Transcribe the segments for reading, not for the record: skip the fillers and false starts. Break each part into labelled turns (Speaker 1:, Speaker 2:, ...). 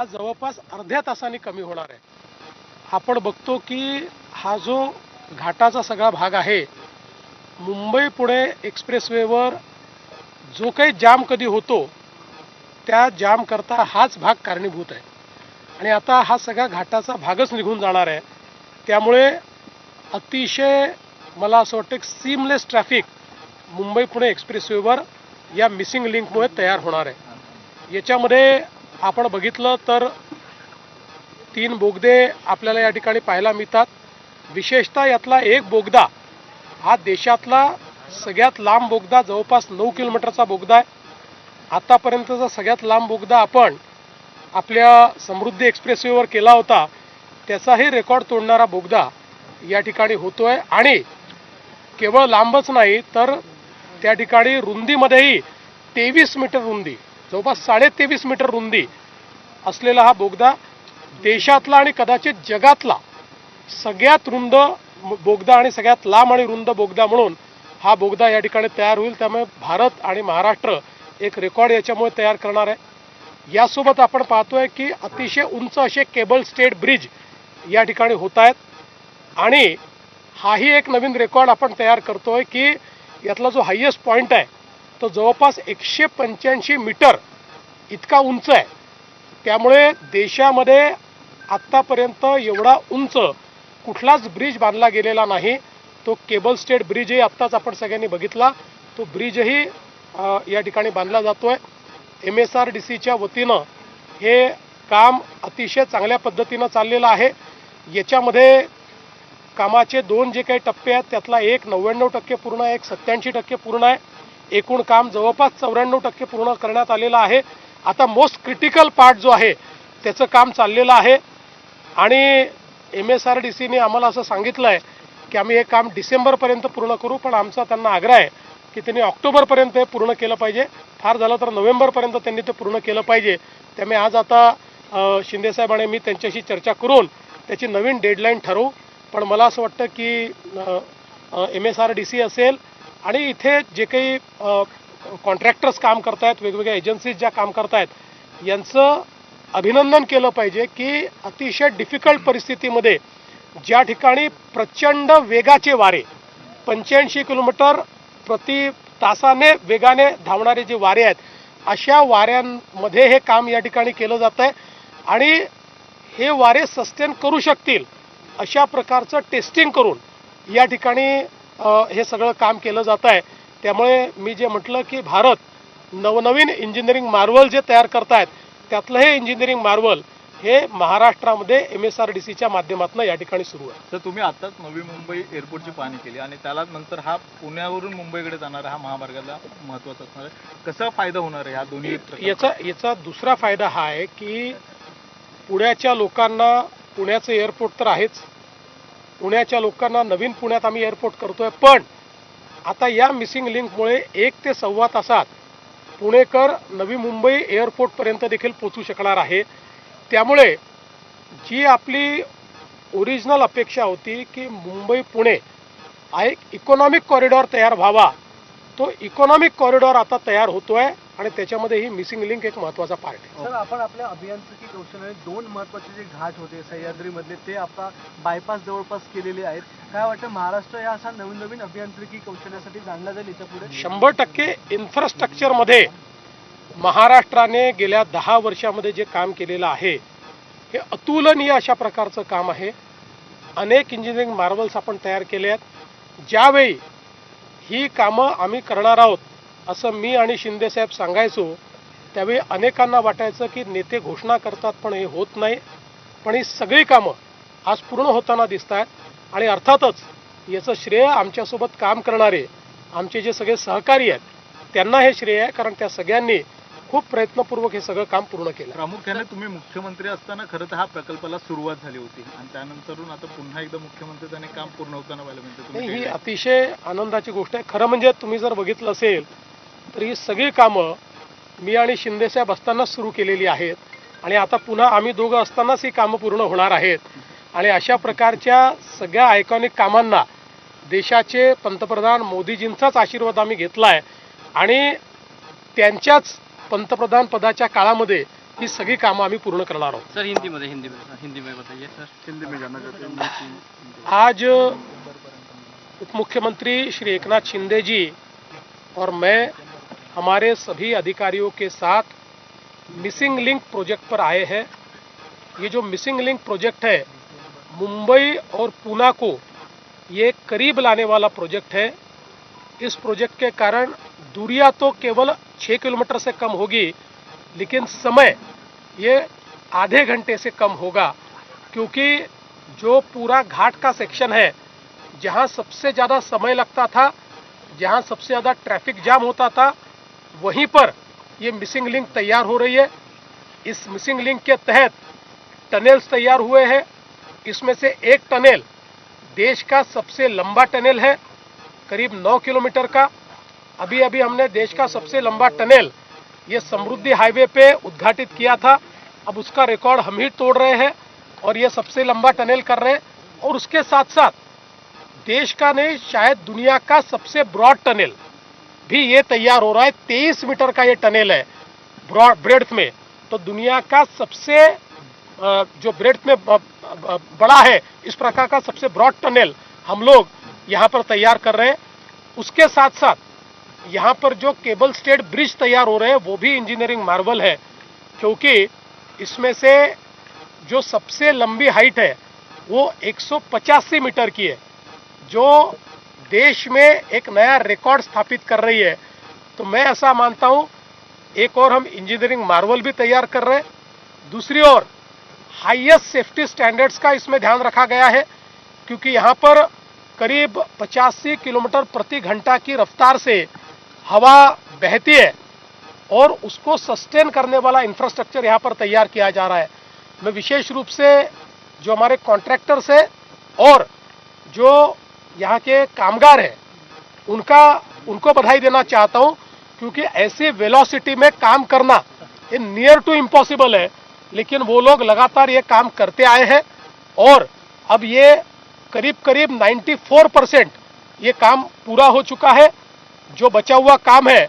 Speaker 1: हा जवळपास अर्ध्या तासाने कमी होणार आहे। आपण बघतो की हा जो घाटाचा सगळा भाग आहे, मुंबई पुणे एक्सप्रेसवेवर जो काही जाम कधी होतो त्या जाम करता हाच भाग कारणीभूत आहे आणि आता हा सगळा घाटाचा भागच निघून जाणार आहे। त्यामुळे अतिशय मला असं वाटतं की सीमलेस ट्रॅफिक मुंबई पुणे एक्सप्रेसवेवर या मिसिंग लिंकमुळे तयार होणार आहे। याच्यामध्ये आपण बघितलं तर 3 बोगदे आपल्याला या ठिकाणी पाहायला मिळतात। विशेषतः यातला एक बोगदा हा देशातला सगळ्यात लांब बोगदा, जवळपास 9 किलोमीटरचा बोगदा आहे। आतापर्यंतचा सगळ्यात लांब बोगदा आपण आपल्या समृद्धी एक्सप्रेसवेवर केला होता, त्याचाही रेकॉर्ड तोडणारा बोगदा या ठिकाणी होतोय आणि केवळ लांबच नाही तर त्या ठिकाणी रुंदीमध्येही 23 मीटर रुंदी, जवळपास 23.5 मीटर रुंदी असलेला हा बोगदा देशातला आणि कदाचित जगातला सगळ्यात रुंद बोगदा आणि सगळ्यात लांब आणि रुंद बोगदा म्हणून हा बोगदा या ठिकाणी तयार होईल। त्यामुळे भारत आणि महाराष्ट्र एक रेकॉर्ड याच्यामुळे तयार करणार आहे। यासोबत आपण पाहतोय की अतिशय उंच असे केबल स्टेड ब्रिज या ठिकाणी होत आहेत आणि हाही एक नवीन रेकॉर्ड आपण तयार करतोय की यातला जो हायेस्ट पॉइंट आहे तो जवळपास 185 मीटर इतका उंच आहे। त्यामुळे देशामध्ये आत्तापर्यंत एवढा उंच कुठलाच ब्रिज बांधला गेलेला नाही। तो केबल स्टेड ब्रिजही आत्ताच आपण सगळ्यांनी बघितला, तो ब्रिजही या ठिकाणी बांधला जातोय। MSRDCच्या वतीनं हे काम अतिशय चांगल्या पद्धतीनं चाललेलं आहे। याच्यामध्ये कामाचे 2 जे काही टप्पे आहेत त्यातला एक 99% पूर्ण आहे, एक 87% पूर्ण आहे। एकूण काम जवळपास 94% पूर्ण करण्यात आलेलं आहे। आता मोस्ट क्रिटिकल पार्ट जो आहे त्याचं काम चाललेलं आहे आणि MSRDCने आम्हाला असं सांगितलं आहे की आम्ही हे काम डिसेंबरपर्यंत पूर्ण करू, पण आमचा त्यांना आग्रह आहे की त्यांनी ऑक्टोबरपर्यंत हे पूर्ण केलं पाहिजे, फार झालं तर नोव्हेंबरपर्यंत त्यांनी ते पूर्ण केलं पाहिजे। त्यामुळे आज आता शिंदेसाहेब आणि मी त्यांच्याशी चर्चा करून त्याची नवीन डेडलाईन ठरवू। पण मला असं वाटतं की MSRDC असेल आणि इथे जे काही कॉन्ट्रॅक्टर्स काम करतायत, वेगवेगळ्या एजन्सीज ज्या काम करतायत, यांचं अभिनंदन केलं पाहिजे की अतिशय डिफिकल्ट परिस्थितीमध्ये ज्या ठिकाणी प्रचंड वेगाचे वारे 85 किलोमीटर प्रति तासाने वेगाने धावणारे जे वारे आहेत, अशा वाऱ्यांमध्ये हे काम या ठिकाणी केलं जात आहे आणि हे वारे सस्टेन करू शकतील अशा प्रकारचं टेस्टिंग करून या ठिकाणी हे सगळं काम केलं जात आहे। त्यामुळे मी जे म्हटलं की भारत नवनवीन इंजिनिअरिंग मार्वल जे तयार करतायत त्यातलं हे इंजिनिअरिंग मार्वल हे महाराष्ट्रामध्ये MSRDCच्या माध्यमातून या ठिकाणी सुरू आहे।
Speaker 2: तर तुम्ही आताच नवी मुंबई एअरपोर्टची पाहणी केली आणि त्याला नंतर हा पुण्यावरून मुंबईकडे जाणारा हा महामार्गाला महत्त्वाचा असणार आहे, कसा फायदा होणार आहे ह्या दोन्ही?
Speaker 1: याचा दुसरा फायदा हा आहे की पुण्याच्या लोकांना, पुण्याचं एअरपोर्ट तर आहेच, पुण्याच्या लोकांना नवीन पुण्यात आम्ही एअरपोर्ट करतोय, पण आता या मिसिंग लिंकमुळे 1 ते सव्वा तासात पुणेकर नवी मुंबई एअरपोर्टपर्यंत देखील पोहोचू शकणार आहे। त्यामुळे जी आपली ओरिजिनल अपेक्षा होती की मुंबई पुणे हा एक इकॉनॉमिक कॉरिडॉर तयार व्हावा, तो इकॉनॉमिक कॉरिडॉर आता तयार होतोय आणि त्याच्यामध्ये ही मिसिंग लिंक एक महत्त्वाचा पार्ट आहे।
Speaker 3: सर, आपण आपल्या अभियांत्रिकी कौशल्याने 2 महत्त्वाचे जे घाट होते सह्याद्रीमधले ते आता बायपास जवळपास केलेले आहेत। काय वाटतं, महाराष्ट्र या अशा नवीन अभियांत्रिकी कौशल्यासाठी जाणला जाईल याच्या पुढे?
Speaker 1: 100% इन्फ्रास्ट्रक्चरमध्ये महाराष्ट्राने गेल्या 10 वर्षामध्ये जे काम केलेलं आहे हे अतुलनीय अशा प्रकारचं काम आहे। अनेक इंजिनिअरिंग मार्वल्स आपण तयार केले आहेत। ज्यावेळी ही कामं आम्ही करणार आहोत असं मी आणि शिंदेसाहेब सांगायचो, त्यावेळी अनेकांना वाटायचं की नेते घोषणा करतात पण हे होत नाही, पण ही सगळी कामं आज पूर्ण होताना दिसत आहेत आणि अर्थातच याचं श्रेय आमच्यासोबत काम करणारे आमचे जे सगळे सहकारी आहेत त्यांना हे श्रेय आहे, कारण त्या सगळ्यांनी खूप प्रयत्नपूर्वक हे सगळं काम पूर्ण केलं।
Speaker 2: प्रामुख्याने तुम्ही मुख्यमंत्री असताना खरं तर हा प्रकल्पाला सुरुवात झाली होती आणि त्यानंतरून आता पुन्हा एकदा मुख्यमंत्री त्याने काम पूर्ण होताना पाहिलं म्हणजे
Speaker 1: ही अतिशय आनंदाची गोष्ट आहे। खरं म्हणजे तुम्ही जर बघितलं असेल तर ही सगळी कामं मी आणि शिंदेसाहेब असतानाच सुरू केलेली आहेत आणि आता पुन्हा आम्ही दोघं असतानाच ही कामं पूर्ण होणार आहेत आणि अशा प्रकारच्या सगळ्या आयकॉनिक कामांना देशाचे पंतप्रधान मोदीजींचाच आशीर्वाद आम्ही घेतला आहे आणि त्यांच्याच पंतप्रधान पदाच्या काळामध्ये ही सगळी कामं आम्ही पूर्ण करणार आहोत.
Speaker 4: सर हिंदी में बताइए सर.
Speaker 3: हिंदी में जाना चाहते हैं.
Speaker 1: आज उप मुख्यमंत्री श्री एकनाथ शिंदे जी और मैं हमारे सभी अधिकारियों के साथ मिसिंग लिंक प्रोजेक्ट पर आए हैं. ये जो मिसिंग लिंक प्रोजेक्ट है मुंबई और पूना को ये करीब लाने वाला प्रोजेक्ट है. इस प्रोजेक्ट के कारण दूरियां तो केवल 6 किलोमीटर से कम होगी, लेकिन समय ये आधे घंटे से कम होगा, क्योंकि जो पूरा घाट का सेक्शन है जहां सबसे ज़्यादा समय लगता था, जहां सबसे ज़्यादा ट्रैफिक जाम होता था, वहीं पर ये मिसिंग लिंक तैयार हो रही है. इस मिसिंग लिंक के तहत टनल्स तैयार हुए हैं. इसमें से एक टनल देश का सबसे लंबा टनल है, करीब 9 किलोमीटर का. अभी अभी हमने देश का सबसे लंबा टनल ये समृद्धि हाईवे पे उद्घाटित किया था. अब उसका रिकॉर्ड हम ही तोड़ रहे हैं और ये सबसे लंबा टनल कर रहे हैं. और उसके साथ साथ देश का नहीं, शायद दुनिया का सबसे ब्रॉड टनल भी ये तैयार हो रहा है. 23 मीटर का ये टनल है ब्रॉड ब्रेड्थ में. तो दुनिया का सबसे जो ब्रेड्थ में बड़ा है, इस प्रकार का सबसे ब्रॉड टनल हम लोग यहाँ पर तैयार कर रहे हैं. उसके साथ साथ यहाँ पर जो केबल स्टेड ब्रिज तैयार हो रहे हैं वो भी इंजीनियरिंग मार्वल है, क्योंकि इसमें से जो सबसे लंबी हाइट है वो 185 मीटर की है, जो देश में एक नया रिकॉर्ड स्थापित कर रही है. तो मैं ऐसा मानता हूं, एक और हम इंजीनियरिंग मार्वल भी तैयार कर रहे हैं, दूसरी ओर हाईएस्ट सेफ्टी स्टैंडर्ड्स का इसमें ध्यान रखा गया है, क्योंकि यहाँ पर करीब 85 किलोमीटर प्रति घंटा की रफ्तार से हवा बहती है और उसको सस्टेन करने वाला इंफ्रास्ट्रक्चर यहाँ पर तैयार किया जा रहा है. मैं विशेष रूप से जो हमारे कॉन्ट्रैक्टर्स है और जो यहाँ के कामगार हैं उनको बधाई देना चाहता हूँ, क्योंकि ऐसी वेलोसिटी में काम करना ये नियर टू इम्पॉसिबल है, लेकिन वो लोग लगातार ये काम करते आए हैं और अब ये करीब करीब 94% ये काम पूरा हो चुका है. जो बचा हुआ काम है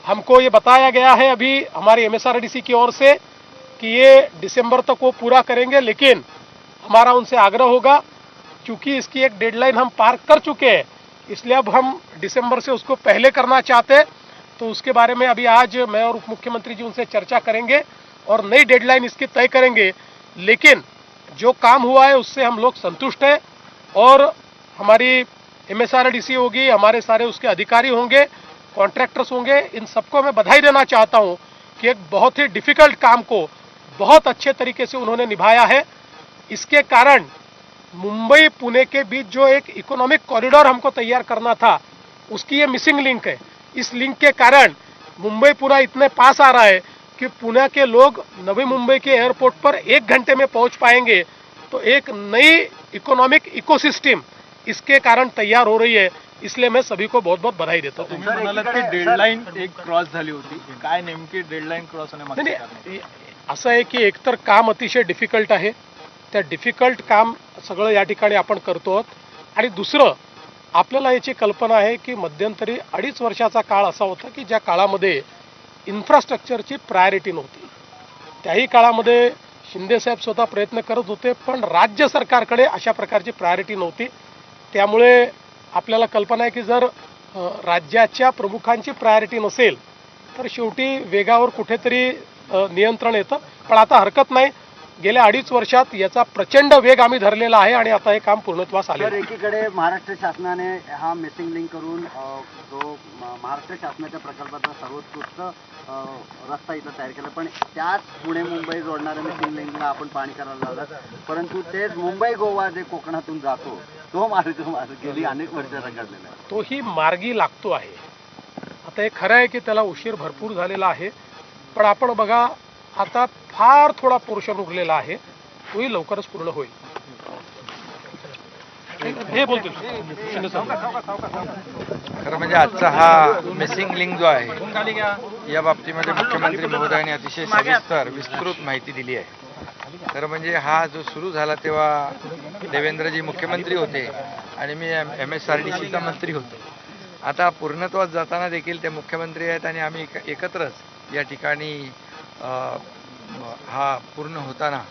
Speaker 1: हमको ये बताया गया है अभी हमारे MSRDC की ओर से कि ये दिसंबर तक वो पूरा करेंगे, लेकिन हमारा उनसे आग्रह होगा, क्योंकि इसकी एक डेडलाइन हम पार कर चुके हैं, इसलिए अब हम दिसंबर से उसको पहले करना चाहते हैं. तो उसके बारे में अभी आज मैं और उप मुख्यमंत्री जी उनसे चर्चा करेंगे और नई डेडलाइन इसकी तय करेंगे. लेकिन जो काम हुआ है उससे हम लोग संतुष्ट हैं और हमारी MSRDC होगी, हमारे सारे उसके अधिकारी होंगे, कॉन्ट्रैक्टर्स होंगे, इन सबको मैं बधाई देना चाहता हूं कि एक बहुत ही डिफिकल्ट काम को बहुत अच्छे तरीके से उन्होंने निभाया है. इसके कारण मुंबई पुणे के बीच जो एक इकोनॉमिक कॉरिडोर हमको तैयार करना था, उसकी ये मिसिंग लिंक है. इस लिंक के कारण मुंबई पुणे इतने पास आ रहा है कि पुणे के लोग नवी मुंबई के एयरपोर्ट पर 1 घंटे में पहुंच पाएंगे. तो एक नई इकोनॉमिक इकोसिस्टम इसके कारण तैयार हो रही है, इसलिए मैं सभी को बहुत बहुत बधाई देता हूँ.
Speaker 2: तुम्ही म्हणालात की डेडलाईन एक क्रॉस झाली होती, काय नेमकी डेडलाईन क्रॉस होण्यामागचे
Speaker 1: नाही
Speaker 2: कारण?
Speaker 1: नाही, असं आहे की एकतर काम अतिशय डिफिकल्ट आहे, त्या डिफिकल्ट काम सगळं या ठिकाणी आपण करतो आहोत. आणि दुसरं आपल्याला याची कल्पना आहे की मध्यंतरी 2.5 वर्षाचा काळ असा होता की ज्या काळामध्ये इन्फ्रास्ट्रक्चरची प्रायोरिटी नव्हती. त्याही काळामध्ये शिंदेसाहेब स्वतः प्रयत्न करत होते, पण राज्य सरकारकडे अशा प्रकारची प्रायोरिटी नव्हती. त्यामुळे आपल्याला कल्पना आहे की जर राज्याच्या प्रमुखांची प्रायोरिटी नसेल तर शेवटी वेगावर कुठेतरी नियंत्रण येतं. पण आता हरकत नाही, गेल्या 2.5 वर्षात याचा प्रचंड वेग आम्ही धरलेला आहे आणि आता हे काम पूर्णत्वास आले.
Speaker 5: एकीकडे महाराष्ट्र शासनाने हा मिसिंग लिंक करून जो महाराष्ट्र शासनाच्या प्रकल्पाचा सर्वोत्कृष्ट रस्ता इथं तयार केला, पण त्याच पुणे मुंबई जोडणाऱ्या मिसिंग लिंकला आपण पाणी करायला लावलं, परंतु तेच मुंबई गोवा जे कोकणातून जातो तो मार्ग गेली अनेक वर्ष रखडलेला आहे.
Speaker 1: तोही मार्गी लागतो आहे. आता हे खरं आहे की त्याला उशीर भरपूर झालेला आहे, पण आपण बघा आता फार थोडा पोर्शन उरलेला आहे, तोही लवकरच पूर्ण होईल. हे बोलतो
Speaker 6: खरं म्हणजे आजचा हा मिसिंग लिंक जो आहे या बाबतीमध्ये मुख्यमंत्री महोदयांनी अतिशय सविस्तर विस्तृत माहिती दिली आहे. खरं म्हणजे हा जो सुरू झाला तेव्हा देवेंद्रजी मुख्यमंत्री होते आणि मी MSRDCचा मंत्री होतो. आता पूर्णत्वास जाताना देखील ते मुख्यमंत्री आहेत आणि आम्ही एकत्रच या ठिकाणी हा पूर्ण होताना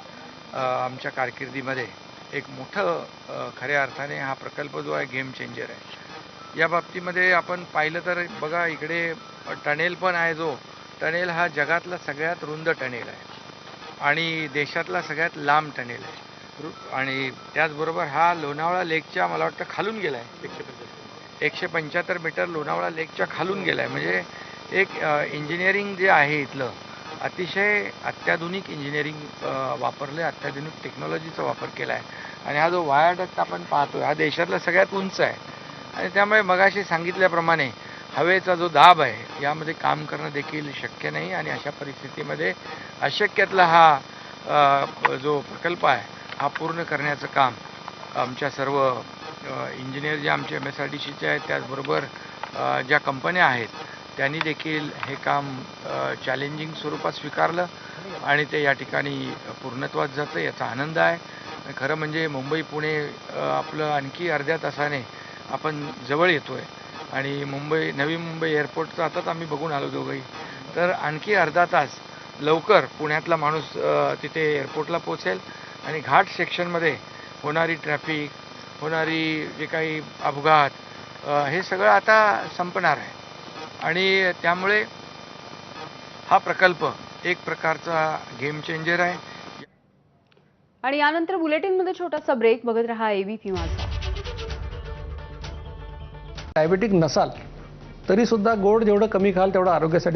Speaker 6: आमच्या कारकिर्दीमध्ये एक मोठं खऱ्या अर्थाने हा प्रकल्प जो आहे गेम चेंजर आहे. या बाबतीमध्ये आपण पाहिलं तर बघा इकडे टनेल पण आहे, जो टनेल हा जगातला सगळ्यात रुंद टनेल आहे आणि देशातला सगळ्यात लांब टनेल आहे. आणि त्याचबरोबर हा लोणावळा लेकच्या मला वाटतं खालून गेला आहे, 175 मीटर लोणावळा लेकच्या खालून गेला आहे. म्हणजे एक इंजिनिअरिंग जे आहे इथलं अतिशय अत्याधुनिक इंजिनिअरिंग वापरले, अत्याधुनिक टेक्नॉलॉजीचा वापर केला आहे. आणि हा जो वायाडक्ट आपण पाहतोय हा देशातला सगळ्यात उंच आहे. आणि त्यामुळे मगाशी सांगितल्याप्रमाणे हवेचा जो दाब आहे यामध्ये काम करणं देखील शक्य नाही. आणि अशा परिस्थितीमध्ये अशक्यातला हा जो प्रकल्प आहे हा पूर्ण करण्याचं काम आमच्या सर्व इंजिनियर जे आमचे MSRDCचे आहेत, त्याचबरोबर ज्या कंपन्या आहेत त्यांनी देखील हे काम चॅलेंजिंग स्वरूपात स्वीकारलं आणि ते या ठिकाणी पूर्णत्वास जातं, याचा आनंद आहे. खरं म्हणजे मुंबई पुणे आपलं आणखी अर्ध्या तासाने आपण जवळ येतोय आणि नवी मुंबई एअरपोर्टचं आताच आम्ही बघून आलो दोघंही, तर आणखी अर्धा तास लवकर पुण्यातला माणूस तिथे एअरपोर्टला पोहोचेल आणि घाट सेक्शनमध्ये होणारी ट्रॅफिक, होणारी जे काही अपघात हे सगळं आता संपणार आहे. आणि त्यामुळे हा प्रकल्प एक प्रकारचा गेम चेंजर आहे.
Speaker 7: आणि यानंतर बुलेटिनमध्ये छोटासा ब्रेक. बघत रहा ABP माझा.
Speaker 1: डायबेटिक नसाल तरी सुद्धा गोड जेवढं कमी खाल तेवढं आरोग्यासाठी